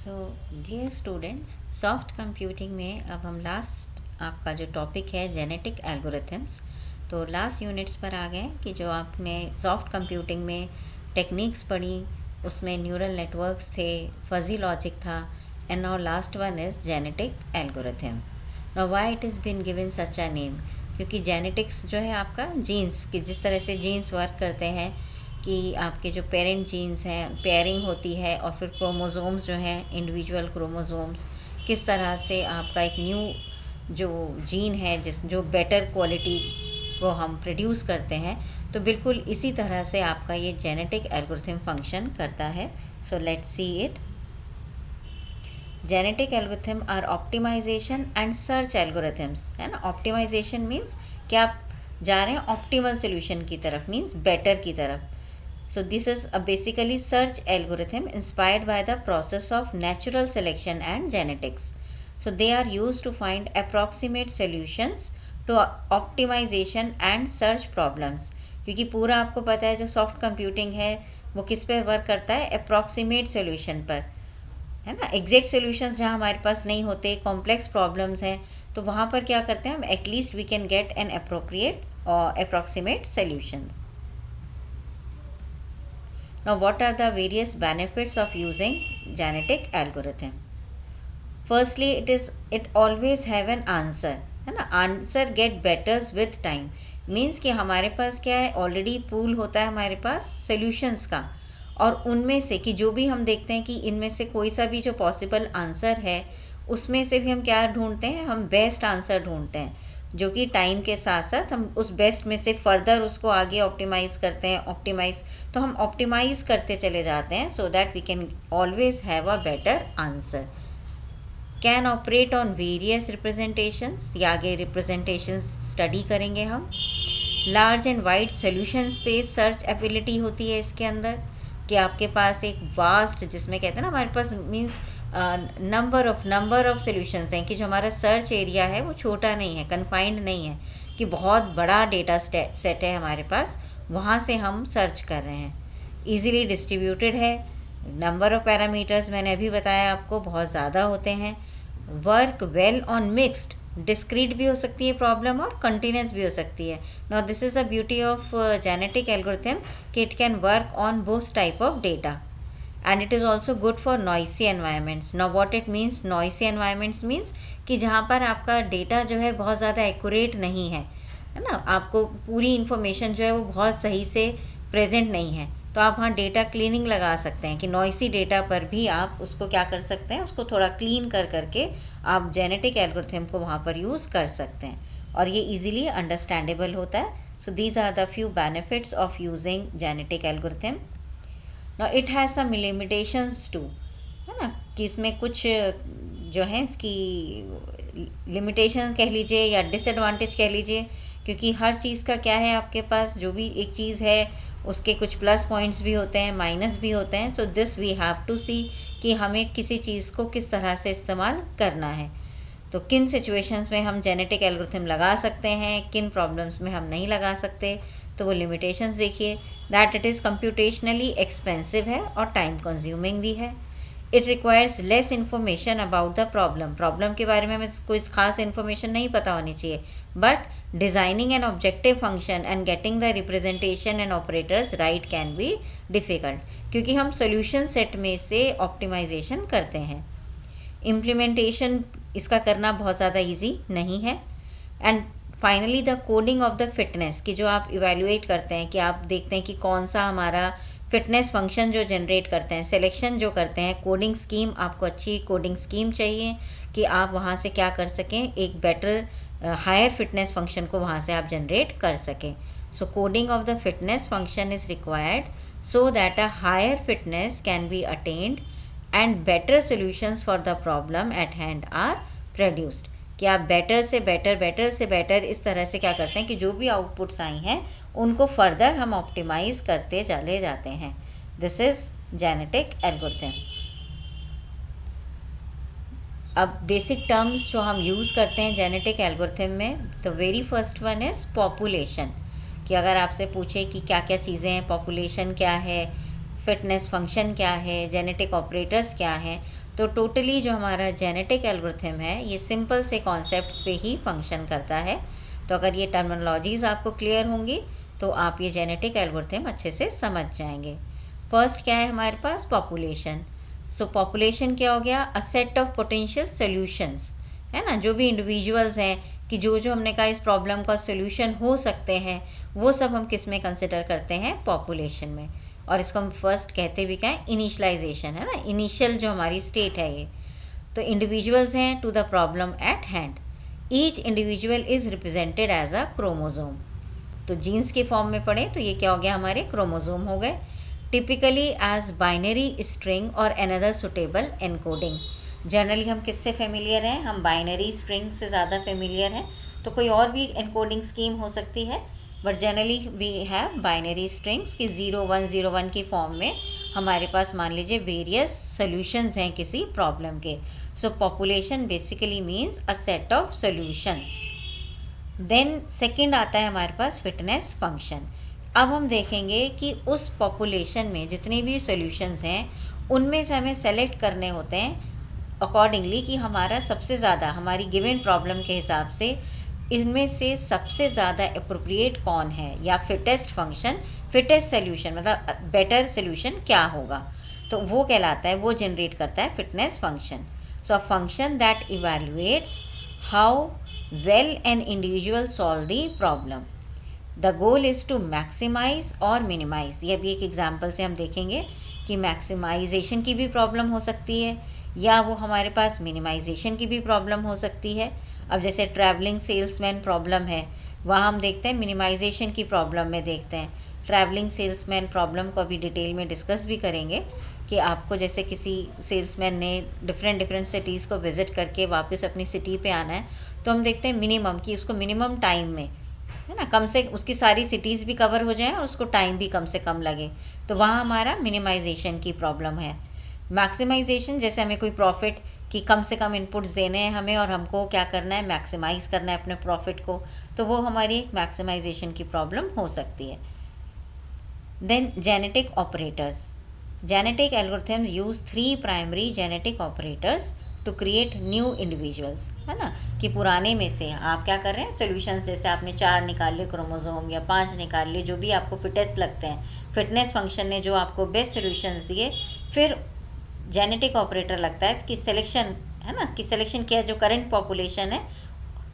सो dear students, soft computing में अब हम लास्ट आपका जो टॉपिक है जेनेटिक एल्गोरिथम्स, तो लास्ट यूनिट्स पर आ गए कि जो आपने सॉफ्ट कंप्यूटिंग में टेक्निक्स पढ़ी उसमें न्यूरल नेटवर्क्स थे, फजी लॉजिक था, and now last one is genetic algorithm. Now why it is been given such a name, क्योंकि जेनेटिक्स जो है आपका जीन्स कि जिस तरह से जीन्स वर्क करते हैं कि आपके जो पेरेंट जीन्स हैं पेयरिंग होती है, और फिर क्रोमोसोम्स जो हैं इंडिविजुअल क्रोमोसोम्स किस तरह से आपका एक न्यू जो जीन है जिस जो बेटर क्वालिटी को हम प्रोड्यूस करते हैं, तो बिल्कुल इसी तरह से आपका ये जेनेटिक एल्गोरिथम फंक्शन करता है। So let's see it. Genetic algorithm are optimization and search algorithms, है ना। ऑप्टिमाइजेशन मीन्स कि आप जा रहे हैं ऑप्टिमल सोल्यूशन की तरफ, मीन्स बेटर की तरफ। So this is a basically search algorithm inspired by the process of natural selection and genetics. So they are used to find approximate solutions to optimization and search problems. क्योंकि पूरा आपको पता है जो soft computing है वो किस पर वर्क करता है, अप्रॉक्सीमेट सोल्यूशन पर, है ना। एग्जैक्ट सोल्यूशंस जहाँ हमारे पास नहीं होते, कॉम्प्लेक्स प्रॉब्लम्स हैं, तो वहाँ पर क्या करते हैं हम, at least we can get an appropriate or approximate solutions. Now, what are the various benefits of using genetic algorithm? Firstly, it always have an answer, है ना। Answer get betters with time, means कि हमारे पास क्या है, already pool होता है हमारे पास solutions का, और उनमें से कि जो भी हम देखते हैं कि इनमें से कोई सा भी जो पॉसिबल आंसर है उसमें से भी हम क्या ढूंढते हैं, हम बेस्ट आंसर ढूंढते हैं, जो कि टाइम के साथ साथ हम उस बेस्ट में से फर्दर उसको आगे ऑप्टिमाइज़ करते हैं। तो हम ऑप्टिमाइज़ करते चले जाते हैं so that we can always have a better answer. Can operate on various representations, या आगे रिप्रेजेंटेशंस स्टडी करेंगे हम। Large and wide solution space search ability होती है इसके अंदर, कि आपके पास एक वास्ट, जिसमें कहते हैं ना हमारे पास मीन्स नंबर ऑफ सोल्यूशंस हैं, कि जो हमारा सर्च एरिया है वो छोटा नहीं है, कन्फाइंड नहीं है, कि बहुत बड़ा डेटा सेट है हमारे पास, वहाँ से हम सर्च कर रहे हैं। इजीली डिस्ट्रीब्यूटेड है, नंबर ऑफ पैरामीटर्स मैंने अभी बताया आपको बहुत ज़्यादा होते हैं। Work well on mixed, discrete भी हो सकती है प्रॉब्लम और कंटिन्यूस भी हो सकती है। Now this is a beauty of genetic algorithm कि it can work on both type of data, and it is also good for noisy environments. Now what it means noisy environments means कि जहाँ पर आपका data जो है बहुत ज़्यादा accurate नहीं है ना, आपको पूरी इन्फॉर्मेशन जो है वो बहुत सही से प्रेजेंट नहीं है, तो आप वहाँ डेटा क्लीनिंग लगा सकते हैं कि नॉइसी डेटा पर भी आप उसको क्या कर सकते हैं, उसको थोड़ा क्लीन कर करके आप जेनेटिक एल्गोरिथम को वहाँ पर यूज़ कर सकते हैं, और ये इजीली अंडरस्टैंडेबल होता है। So these are the few benefits of using genetic algorithm. Now it has some limitations too, है ना, कि इसमें कुछ जो है इसकी लिमिटेशन कह लीजिए या डिसएडवांटेज कह लीजिए, क्योंकि हर चीज़ का क्या है, आपके पास जो भी एक चीज़ है उसके कुछ प्लस पॉइंट्स भी होते हैं, माइनस भी होते हैं। So this we have to see कि हमें किसी चीज़ को किस तरह से इस्तेमाल करना है, तो किन सिचुएशंस में हम जेनेटिक एल्गोरिथम लगा सकते हैं, किन प्रॉब्लम्स में हम नहीं लगा सकते, तो वो लिमिटेशंस देखिए। That it is computationally expensive है और टाइम कंज्यूमिंग भी है। It requires less information about the problem के बारे में हमें कोई खास इन्फॉर्मेशन नहीं पता होनी चाहिए, but designing an objective function and getting the representation and operators right can be difficult, क्योंकि हम सोल्यूशन सेट में से ऑप्टिमाइजेशन करते हैं। इम्प्लीमेंटेशन इसका करना बहुत ज़्यादा ईजी नहीं है। And finally the coding of the fitness, कि जो आप इवेल्युएट करते हैं, कि आप देखते हैं कि कौन सा हमारा फिटनेस फंक्शन जो जनरेट करते हैं, सिलेक्शन जो करते हैं, कोडिंग स्कीम, आपको अच्छी कोडिंग स्कीम चाहिए कि आप वहाँ से क्या कर सकें, एक बेटर हायर फिटनेस फंक्शन को वहाँ से आप जनरेट कर सकें। So coding of the fitness function is required so that a higher fitness can be attained and better solutions for the problem at hand are produced, कि आप better से better इस तरह से क्या करते हैं कि जो भी आउटपुट्स आई हैं उनको फर्दर हम ऑप्टिमाइज़ करते चले जाते हैं। This is genetic algorithm. अब बेसिक टर्म्स जो हम यूज़ करते हैं जेनेटिक एल्गोरिथम में, the very first one is population, कि अगर आपसे पूछे कि क्या क्या चीज़ें हैं, पॉपुलेशन क्या है, फिटनेस फंक्शन क्या है, जेनेटिक ऑपरेटर्स क्या हैं, तो टोटली जो हमारा जेनेटिक एल्गोरिथम है ये सिंपल से कॉन्सेप्ट्स पे ही फंक्शन करता है। तो अगर ये टर्मिनोलॉजीज़ आपको क्लियर होंगी तो आप ये जेनेटिक एल्गोरिथम अच्छे से समझ जाएंगे। फर्स्ट क्या है हमारे पास, पॉपुलेशन। सो पॉपुलेशन क्या हो गया, अ सेट ऑफ पोटेंशियल सॉल्यूशंस, है ना, जो भी इंडिविजुअल्स हैं कि जो जो हमने कहा इस प्रॉब्लम का सॉल्यूशन हो सकते हैं, वो सब हम किस में कंसिडर करते हैं, पॉपुलेशन में। और इसको हम फर्स्ट कहते भी क्या है, इनिशलाइजेशन, है ना, इनिशियल जो हमारी स्टेट है ये। तो इंडिविजुअल्स हैं to the problem at hand, each individual is represented as a chromosome. तो जीन्स के फॉर्म में पढ़े तो ये क्या हो गया, हमारे क्रोमोजोम हो गए। टिपिकली एज बाइनरी स्ट्रिंग और अनदर सुटेबल एनकोडिंग। जनरली हम किससे फेमिलियर हैं, हम बाइनरी स्ट्रिंग से ज़्यादा फेमिलियर हैं। तो कोई और भी एनकोडिंग स्कीम हो सकती है, but generally we have binary strings की 0101 की फॉर्म में हमारे पास मान लीजिए वेरियस सॉल्यूशंस हैं किसी प्रॉब्लम के। So population basically means a set of solutions. Then second आता है हमारे पास फिटनेस फंक्शन। अब हम देखेंगे कि उस पॉपुलेशन में जितने भी सॉल्यूशंस हैं उनमें से हमें सेलेक्ट करने होते हैं अकॉर्डिंगली कि हमारा सबसे ज़्यादा हमारी गिवन प्रॉब्लम के हिसाब से इनमें से सबसे ज़्यादा अप्रोप्रिएट कौन है, या फिटेस्ट फंक्शन, फिटेस्ट सोल्यूशन मतलब बेटर सोल्यूशन क्या होगा, तो वो कहलाता है, वो जनरेट करता है fitness function. So a function that evaluates how well an individual solve the problem. The goal is to maximize or minimize. ये भी एक एग्जाम्पल से हम देखेंगे कि मैक्सिमाइजेशन की भी प्रॉब्लम हो सकती है या वो हमारे पास मिनिमाइजेशन की भी प्रॉब्लम हो सकती है। अब जैसे ट्रैवलिंग सेल्समैन प्रॉब्लम है, वहाँ हम देखते हैं मिनिमाइजेशन की प्रॉब्लम में देखते हैं। ट्रैवलिंग सेल्समैन प्रॉब्लम को अभी डिटेल में डिस्कस भी करेंगे कि आपको जैसे किसी सेल्समैन ने डिफरेंट सिटीज़ को विज़िट करके वापस अपनी सिटी पे आना है, तो हम देखते हैं मिनिमम कि उसको मिनिमम टाइम में, है ना, कम से उसकी सारी सिटीज़ भी कवर हो जाएं और उसको टाइम भी कम से कम लगे, तो वहाँ हमारा मिनिमाइजेशन की प्रॉब्लम है। मैक्सिमाइजेशन जैसे हमें कोई प्रॉफिट कि कम से कम इनपुट्स देने हैं हमें और हमको क्या करना है, मैक्सिमाइज़ करना है अपने प्रॉफिट को, तो वो हमारी एक मैक्सिमाइजेशन की प्रॉब्लम हो सकती है। Then genetic operators. Genetic algorithms use 3 primary genetic operators to create new individuals, है ना, कि पुराने में से आप क्या कर रहे हैं, सॉल्यूशंस जैसे आपने 4 निकाल लिए क्रोमोसोम या 5 निकाल लिए, जो भी आपको फिटेस्ट लगते हैं, फिटनेस फंक्शन ने जो आपको बेस्ट सॉल्यूशंस दिए, फिर जेनेटिक ऑपरेटर लगता है कि सिलेक्शन, है ना, कि सिलेक्शन किया जो करंट पॉपुलेशन है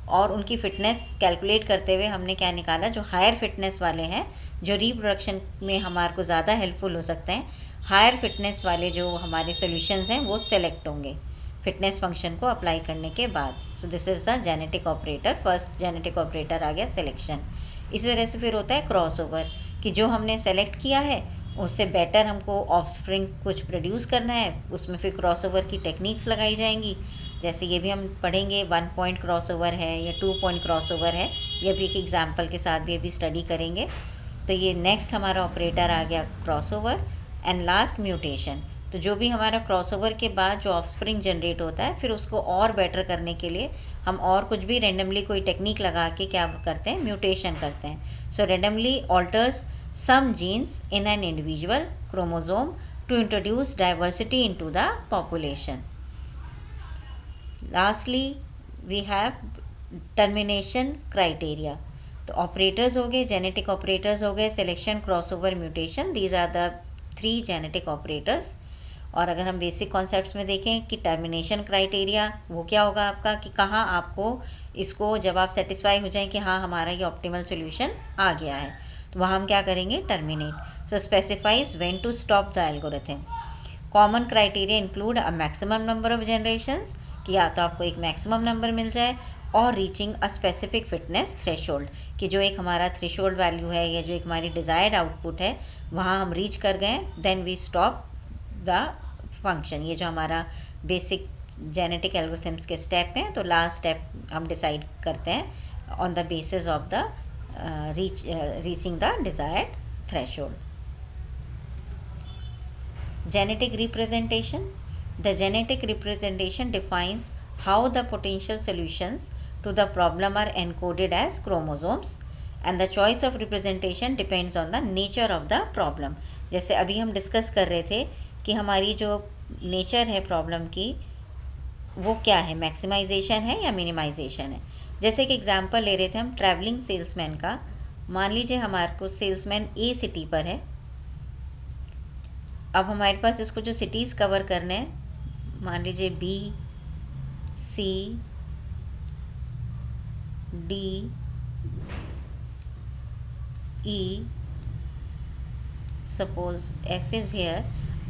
और उनकी फ़िटनेस कैलकुलेट करते हुए हमने क्या निकाला, जो हायर फिटनेस वाले हैं, जो रिप्रोडक्शन में हमारे को ज़्यादा हेल्पफुल हो सकते हैं, हायर फिटनेस वाले जो हमारे सॉल्यूशंस हैं वो सेलेक्ट होंगे फिटनेस फंक्शन को अप्लाई करने के बाद। So this is the genetic operator. First genetic operator आ गया सिलेक्शन। इसी तरह से फिर होता है क्रॉसओवर, कि जो हमने सेलेक्ट किया है उससे बेटर हमको ऑफस्प्रिंग कुछ प्रोड्यूस करना है, उसमें फिर क्रॉसओवर की टेक्निक्स लगाई जाएंगी। जैसे ये भी हम पढ़ेंगे, 1 पॉइंट क्रॉसओवर है या 2 पॉइंट क्रॉसओवर है, ये भी एक एग्जाम्पल के साथ भी अभी स्टडी करेंगे। तो ये नेक्स्ट हमारा ऑपरेटर आ गया क्रॉसओवर। एंड लास्ट म्यूटेशन, तो जो भी हमारा क्रॉसओवर के बाद जो ऑफस्प्रिंग जनरेट होता है, फिर उसको और बेटर करने के लिए हम और कुछ भी रेंडमली कोई टेक्निक लगा के क्या करते हैं, म्यूटेशन करते हैं। सो randomly alters some genes in an individual chromosome to introduce diversity into the population. Lastly, we have termination criteria. तो ऑपरेटर्स हो गए, जेनेटिक ऑपरेटर्स हो गए, selection, crossover, mutation, these are the 3 genetic operators. और अगर हम बेसिक कॉन्सेप्ट्स में देखें कि टर्मिनेशन क्राइटेरिया वो क्या होगा आपका, कि कहाँ आपको इसको जब आप सेटिस्फाई हो जाएं कि हाँ हमारा ये ऑप्टिमल सोल्यूशन आ गया है, तो वहाँ हम क्या करेंगे, terminate. So specifies when to stop the algorithm. Common criteria include a maximum number of generations, कि या तो आपको एक मैक्सिमम नंबर मिल जाए, और reaching a specific fitness threshold, कि जो एक हमारा थ्रेशोल्ड वैल्यू है या जो एक हमारी डिज़ायर्ड आउटपुट है वहाँ हम रीच कर गए, then we stop the function. ये जो हमारा बेसिक जेनेटिक एल्गोरिथम्स के स्टेप हैं, तो लास्ट स्टेप हम डिसाइड करते हैं on the basis of the reaching the desired threshold. Genetic representation. The genetic representation defines how the potential solutions to the problem are encoded as chromosomes, and the choice of representation depends on the nature of the problem. जैसे अभी हम discuss कर रहे थे कि हमारी जो nature है प्रॉब्लम की वो क्या है, मैक्सिमाइजेशन है या मिनिमाइजेशन है। जैसे कि एग्जांपल ले रहे थे हम ट्रैवलिंग सेल्समैन का। मान लीजिए हमारे को सेल्समैन ए सिटी पर है। अब हमारे पास इसको जो सिटीज़ कवर करने हैं, मान लीजिए B, C, D, E, suppose F is here.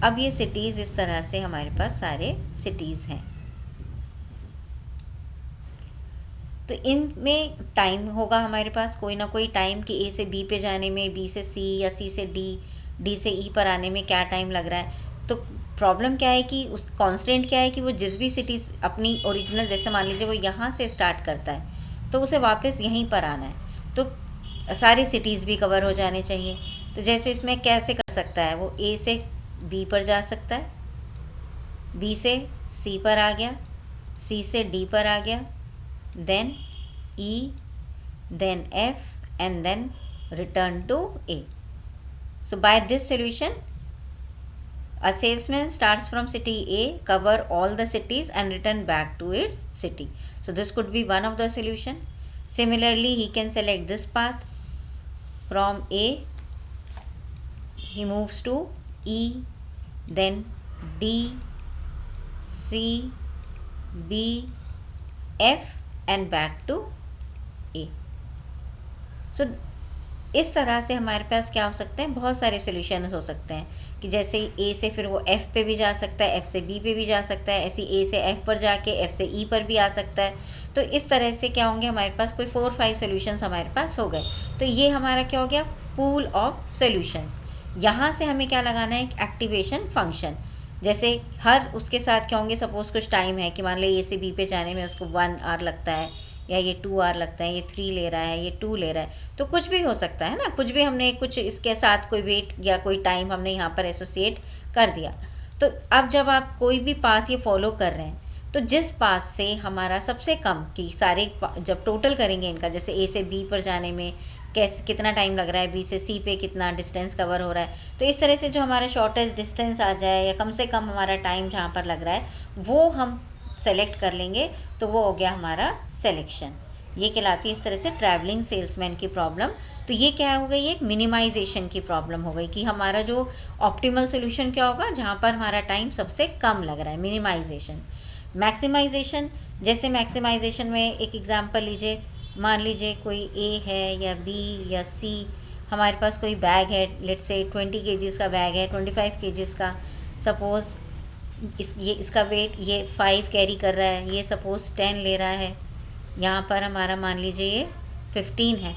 अब ये सिटीज़ इस तरह से हमारे पास सारे सिटीज़ हैं। तो इनमें टाइम होगा हमारे पास कोई ना कोई टाइम कि ए से बी पे जाने में, बी से सी या सी से डी, डी से ई पर आने में क्या टाइम लग रहा है। तो प्रॉब्लम क्या है कि उस कांस्टेंट क्या है कि वो जिस भी सिटी अपनी ओरिजिनल, जैसे मान लीजिए वो यहाँ से स्टार्ट करता है तो उसे वापस यहीं पर आना है, तो सारी सिटीज़ भी कवर हो जाने चाहिए। तो जैसे इसमें कैसे कर सकता है, वो ए से बी पर जा सकता है, बी से सी पर आ गया, सी से डी पर आ गया, then E, then F, and then return to A. So by this solution, a salesman starts from city A, cover all the cities and return back to its city. So this could be one of the solution. Similarly, he can select this path from A, he moves to E, then D, C, B, F and back to A. सो इस तरह से हमारे पास क्या हो सकते हैं, बहुत सारे सोल्यूशन हो सकते हैं कि जैसे ए से फिर वो एफ़ पे भी जा सकता है, एफ़ से बी पे भी जा सकता है, ऐसी ए से एफ़ पर जाके एफ़ से ई पर भी आ सकता है। तो इस तरह से क्या होंगे, हमारे पास कोई 4-5 सोल्यूशंस हमारे पास हो गए। तो ये हमारा क्या हो गया, पूल ऑफ सोल्यूशंस। यहाँ से हमें क्या लगाना है, एक एक्टिवेशन फंक्शन। जैसे हर उसके साथ क्या होंगे, सपोज़ कुछ टाइम है कि मान लो ए से बी पे जाने में उसको 1 आवर लगता है, या ये 2 आवर लगता है, ये 3 ले रहा है, ये 2 ले रहा है, तो कुछ भी हो सकता है ना, कुछ भी हमने कुछ इसके साथ कोई वेट या कोई टाइम हमने यहाँ पर एसोसिएट कर दिया। तो अब जब आप कोई भी पाथ ये फॉलो कर रहे हैं, तो जिस पाथ से हमारा सबसे कम कि सारे जब टोटल करेंगे इनका, जैसे ए से बी पर जाने में कैसे कितना टाइम लग रहा है, बी से सी पे कितना डिस्टेंस कवर हो रहा है, तो इस तरह से जो हमारा शॉर्टेस्ट डिस्टेंस आ जाए या कम से कम हमारा टाइम जहाँ पर लग रहा है वो हम सेलेक्ट कर लेंगे, तो वो हो गया हमारा सिलेक्शन। ये कहलाती है इस तरह से ट्रैवलिंग सेल्समैन की प्रॉब्लम। तो ये क्या हो गई, एक मिनिमाइजेशन की प्रॉब्लम हो गई कि हमारा जो ऑप्टिमल सोल्यूशन क्या होगा, जहाँ पर हमारा टाइम सबसे कम लग रहा है, मिनिमाइजेशन। मैक्सिमाइजेशन, जैसे मैक्सिमाइजेशन में एक एग्जांपल लीजिए, मान लीजिए कोई ए है या बी या सी, हमारे पास कोई बैग है, लेट्स से 20 kgs का बैग है, 25 kgs का, सपोज़ इसका वेट ये 5 कैरी कर रहा है, ये सपोज़ 10 ले रहा है, यहाँ पर हमारा मान लीजिए ये 15 है।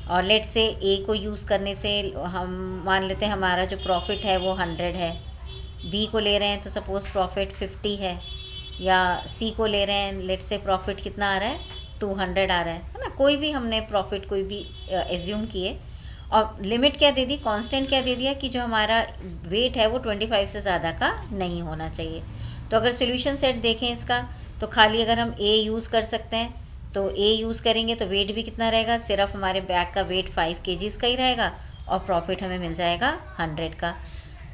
और लेट्स से ए को यूज़ करने से हम मान लेते हैं हमारा जो प्रॉफिट है वो 100 है, बी को ले रहे हैं तो सपोज़ प्रॉफिट 50 है, या सी को ले रहे हैं, लेट्स से प्रॉफिट कितना आ रहा है, 200 आ रहा है ना। कोई भी हमने प्रॉफिट कोई भी एज्यूम किए, और लिमिट क्या दे दी, कांस्टेंट क्या दे दिया कि जो हमारा वेट है वो 25 से ज़्यादा का नहीं होना चाहिए। तो अगर सोल्यूशन सेट देखें इसका, तो खाली अगर हम ए यूज़ कर सकते हैं, तो ए यूज़ करेंगे तो वेट भी कितना रहेगा, सिर्फ हमारे बैग का वेट 5 kgs का ही रहेगा और प्रॉफिट हमें मिल जाएगा 100 का।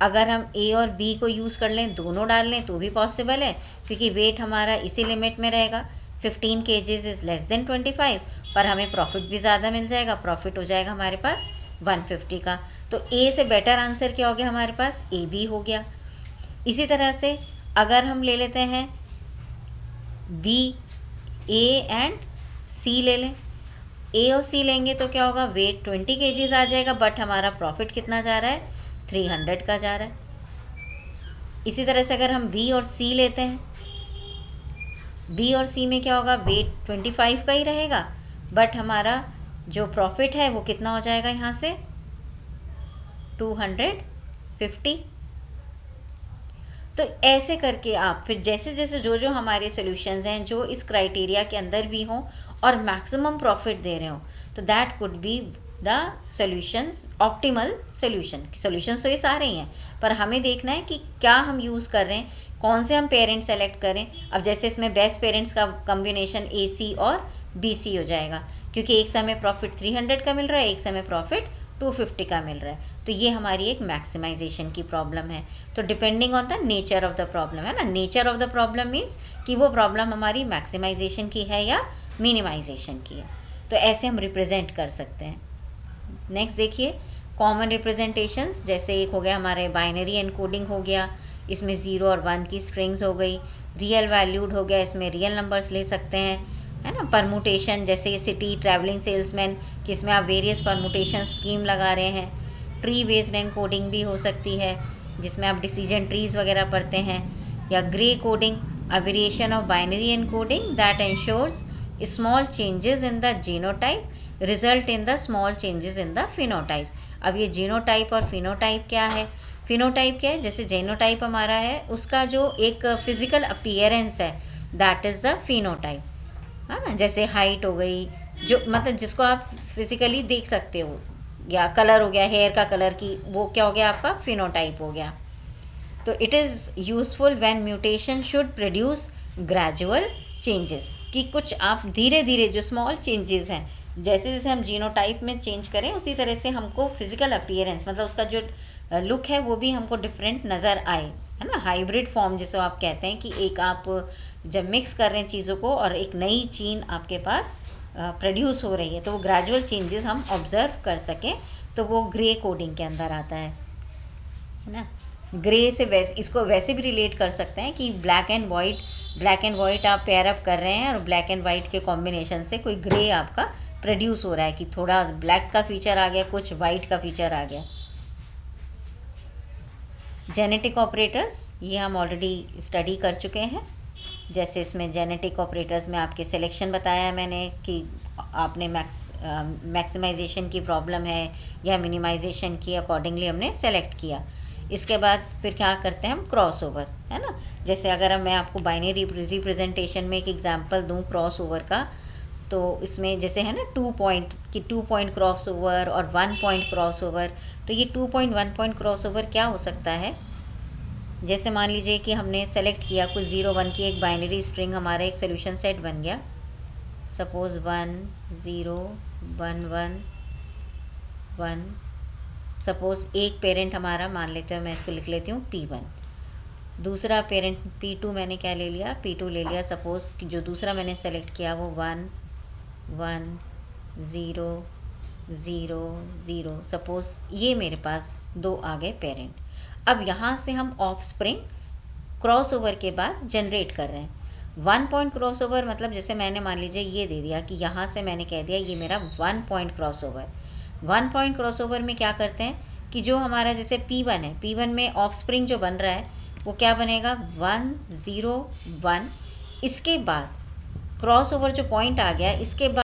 अगर हम ए और बी को यूज़ कर लें, दोनों डाल लें, तो भी पॉसिबल है, क्योंकि वेट हमारा इसी लिमिट में रहेगा, 15 kgs इज़ लेस देन 25, पर हमें प्रॉफिट भी ज़्यादा मिल जाएगा, प्रॉफिट हो जाएगा हमारे पास 150 का। तो ए से बेटर आंसर क्या हो गया हमारे पास, ए बी हो गया। इसी तरह से अगर हम ले लेते हैं बी, ए एंड सी ले लें, ए और सी लेंगे तो क्या होगा, वेट 20 kgs आ जाएगा, बट हमारा प्रॉफिट कितना जा रहा है, 300 का जा रहा है। इसी तरह से अगर हम बी और सी लेते हैं, बी और सी में क्या होगा, वेट 25 का ही रहेगा, बट हमारा जो प्रॉफिट है वो कितना हो जाएगा यहाँ से, 250। तो ऐसे करके आप फिर जैसे जैसे जो जो हमारे सॉल्यूशंस हैं जो इस क्राइटेरिया के अंदर भी हों और मैक्सिमम प्रॉफिट दे रहे हों, तो that could be the solutions, optimal solutions तो ये सारे ही हैं, पर हमें देखना है कि क्या हम यूज़ कर रहे हैं, कौन से हम पेरेंट्स सेलेक्ट करें। अब जैसे इसमें बेस्ट पेरेंट्स का कम्बिनेशन AC और BC हो जाएगा, क्योंकि एक समय प्रॉफिट 300 का मिल रहा है, एक समय प्रॉफिट 250 का मिल रहा है, तो ये हमारी एक मैक्सिमाइजेशन की प्रॉब्लम है। तो depending on the nature of the problem, है ना, nature of the problem means कि वो प्रॉब्लम हमारी मैक्सिमाइजेशन की है या मिनिमाइजेशन की है। तो ऐसे हम रिप्रेजेंट कर सकते हैं। नेक्स्ट देखिए कॉमन रिप्रेजेंटेशंस, जैसे एक हो गया हमारे बाइनरी एनकोडिंग हो गया, इसमें 0 और 1 की स्ट्रिंग्स हो गई। रियल वैल्यूड हो गया, इसमें रियल नंबर्स ले सकते हैं, है ना। परमुटेशन, जैसे सिटी, ट्रैवलिंग सेल्समैन, कि इसमें आप वेरियस परमुटेशन स्कीम लगा रहे हैं। ट्री बेस्ड एनकोडिंग भी हो सकती है, जिसमें आप डिसीजन ट्रीज वगैरह पढ़ते हैं। या grey coding, a variation of binary encoding that ensures small changes in the genotype result in the small changes in the phenotype. अब ये जीनोटाइप और फिनोटाइप क्या है? फिनोटाइप क्या है? जैसे जीनोटाइप हमारा है, उसका जो एक फिजिकल अपीयरेंस है, दैट इज़ द फिनोटाइप, है ना। जैसे हाइट हो गई, जो मतलब जिसको आप फिजिकली देख सकते हो, या कलर हो गया, हेयर का कलर की, वो क्या हो गया आपका? फिनोटाइप हो गया। तो it is useful when mutation should produce gradual changes, कि कुछ आप धीरे धीरे जो स्मॉल चेंजेस हैं, जैसे जैसे हम जीनोटाइप में चेंज करें उसी तरह से हमको फिजिकल अपीयरेंस, मतलब उसका जो लुक है वो भी हमको डिफरेंट नज़र आए, है ना। हाइब्रिड फॉर्म जिसे आप कहते हैं, कि एक आप जब मिक्स कर रहे हैं चीज़ों को और एक नई चीन आपके पास प्रोड्यूस हो रही है, तो वो ग्रेजुअल चेंजेस हम ऑब्जर्व कर सकें, तो वो ग्रे कोडिंग के अंदर आता है ना। ग्रे से वैसे, इसको वैसे भी रिलेट कर सकते हैं कि ब्लैक एंड वाइट आप पेयर अप कर रहे हैं और ब्लैक एंड वाइट के कॉम्बिनेशन से कोई ग्रे आपका प्रोड्यूस हो रहा है, कि थोड़ा ब्लैक का फीचर आ गया, कुछ वाइट का फीचर आ गया। जेनेटिक ऑपरेटर्स, ये हम ऑलरेडी स्टडी कर चुके हैं। जैसे इसमें जेनेटिक ऑपरेटर्स में आपके सिलेक्शन बताया है मैंने, कि आपने मैक्सिमाइजेशन की प्रॉब्लम है या मिनिमाइजेशन की, अकॉर्डिंगली हमने सेलेक्ट किया। इसके बाद फिर क्या करते हैं हम? क्रॉस ओवर, है ना। जैसे अगर मैं आपको बाइनरी रिप्रेजेंटेशन में एक एग्जांपल दूं क्रॉस ओवर का, तो इसमें जैसे है ना 2 पॉइंट, कि 2 पॉइंट क्रॉस ओवर और 1 पॉइंट क्रॉस ओवर। तो ये 2 पॉइंट 1 पॉइंट क्रॉस ओवर क्या हो सकता है? जैसे मान लीजिए कि हमने सेलेक्ट किया कुछ 0 1 की एक बाइनरी स्ट्रिंग, हमारा एक सोल्यूशन सेट बन गया। सपोज 1 0 1 1 1। सपोज एक पेरेंट हमारा, मान लेते हैं, मैं इसको लिख लेती हूँ P1। दूसरा पेरेंट P2 मैंने क्या ले लिया? P2 ले लिया। सपोज कि जो दूसरा मैंने सेलेक्ट किया वो 1 1 0 0 0। सपोज ये मेरे पास 2 आ गए पेरेंट। अब यहाँ से हम ऑफ स्प्रिंग क्रॉस ओवर के बाद जनरेट कर रहे हैं। 1 पॉइंट क्रॉस ओवर मतलब जैसे मैंने मान लीजिए ये दे दिया कि यहाँ से मैंने कह दिया ये मेरा 1 point cross over. 1 point cross over में क्या करते हैं कि जो हमारा जैसे P1 है, P1 में ऑफ स्प्रिंग जो बन रहा है वो क्या बनेगा? 1 0 1। इसके बाद क्रॉस ओवर जो पॉइंट आ गया, इसके बाद